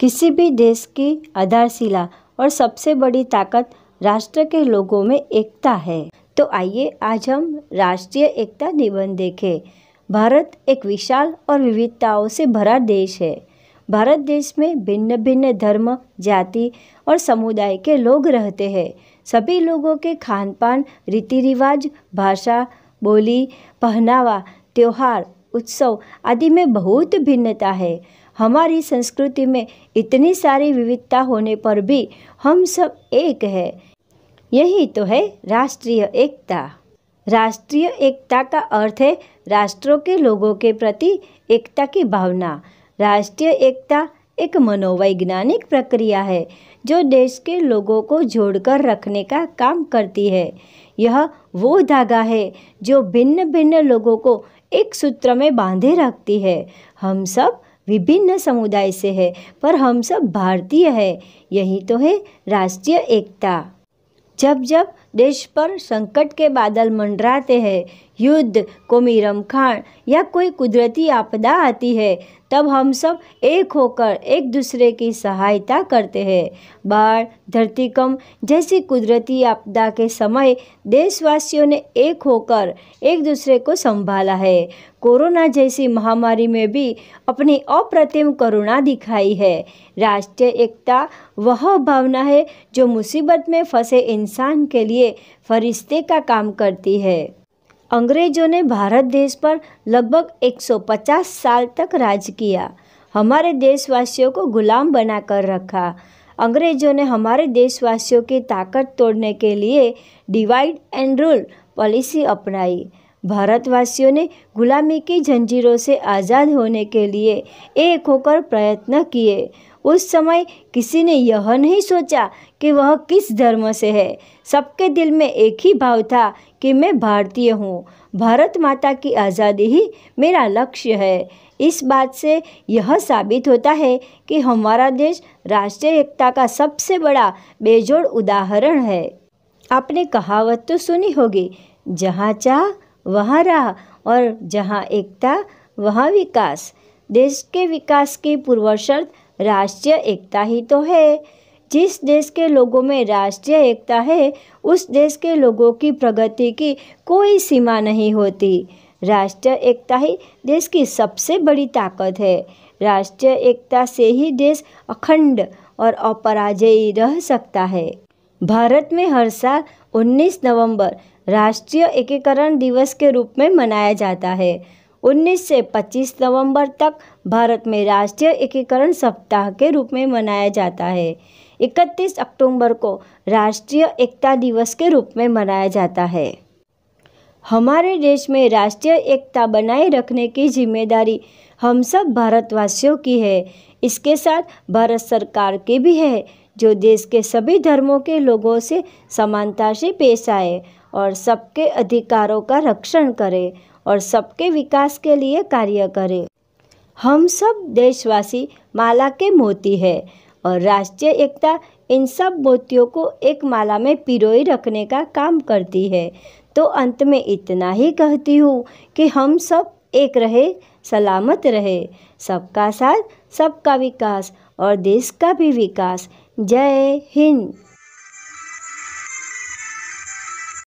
किसी भी देश की आधारशिला और सबसे बड़ी ताकत राष्ट्र के लोगों में एकता है। तो आइए आज हम राष्ट्रीय एकता निबंध देखें। भारत एक विशाल और विविधताओं से भरा देश है। भारत देश में भिन्न भिन्न धर्म, जाति और समुदाय के लोग रहते हैं। सभी लोगों के खान पान, रीति रिवाज, भाषा, बोली, पहनावा, त्योहार, उत्सव आदि में बहुत भिन्नता है। हमारी संस्कृति में इतनी सारी विविधता होने पर भी हम सब एक है। यही तो है राष्ट्रीय एकता। राष्ट्रीय एकता का अर्थ है राष्ट्रों के लोगों के प्रति एकता की भावना। राष्ट्रीय एकता एक मनोवैज्ञानिक प्रक्रिया है जो देश के लोगों को जोड़कर रखने का काम करती है। यह वो धागा है जो भिन्न भिन्न लोगों को एक सूत्र में बांधे रखती है। हम सब विभिन्न समुदाय से है पर हम सब भारतीय है। यही तो है राष्ट्रीय एकता। जब जब देश पर संकट के बादल मंडराते हैं, युद्ध, कौमी रमखाण या कोई कुदरती आपदा आती है, तब हम सब एक होकर एक दूसरे की सहायता करते हैं। बाढ़, धरतीकंप जैसी कुदरती आपदा के समय देशवासियों ने एक होकर एक दूसरे को संभाला है। कोरोना जैसी महामारी में भी अपनी अप्रतिम करुणा दिखाई है। राष्ट्रीय एकता वह भावना है जो मुसीबत में फंसे इंसान के लिए फरिश्ते का काम करती है। अंग्रेजों ने भारत देश पर लगभग 150 साल तक राज किया। हमारे देशवासियों को गुलाम बनाकर रखा। अंग्रेजों ने हमारे देशवासियों की ताकत तोड़ने के लिए डिवाइड एंड रूल पॉलिसी अपनाई। भारतवासियों ने गुलामी की जंजीरों से आज़ाद होने के लिए एक होकर प्रयत्न किए। उस समय किसी ने यह नहीं सोचा कि वह किस धर्म से है। सबके दिल में एक ही भाव था कि मैं भारतीय हूँ। भारत माता की आज़ादी ही मेरा लक्ष्य है। इस बात से यह साबित होता है कि हमारा देश राष्ट्रीय एकता का सबसे बड़ा बेजोड़ उदाहरण है। आपने कहावत तो सुनी होगी, जहाँ चाह वहाँ राह और जहाँ एकता वहाँ विकास। देश के विकास की पूर्व शर्त राष्ट्रीय एकता ही तो है। जिस देश के लोगों में राष्ट्रीय एकता है, उस देश के लोगों की प्रगति की कोई सीमा नहीं होती। राष्ट्रीय एकता ही देश की सबसे बड़ी ताकत है। राष्ट्रीय एकता से ही देश अखंड और अपराजयी रह सकता है। भारत में हर साल 19 नवंबर राष्ट्रीय एकीकरण दिवस के रूप में मनाया जाता है। 19 से 25 नवंबर तक भारत में राष्ट्रीय एकीकरण सप्ताह के रूप में मनाया जाता है। 31 अक्टूबर को राष्ट्रीय एकता दिवस के रूप में मनाया जाता है। हमारे देश में राष्ट्रीय एकता बनाए रखने की जिम्मेदारी हम सब भारतवासियों की है। इसके साथ भारत सरकार की भी है, जो देश के सभी धर्मों के लोगों से समानता से पेश आए और सबके अधिकारों का रक्षण करे और सबके विकास के लिए कार्य करे। हम सब देशवासी माला के मोती है और राष्ट्रीय एकता इन सब मोतियों को एक माला में पिरोए रखने का काम करती है। तो अंत में इतना ही कहती हूँ कि हम सब एक रहे, सलामत रहे। सबका साथ, सबका विकास और देश का भी विकास। जय हिंद।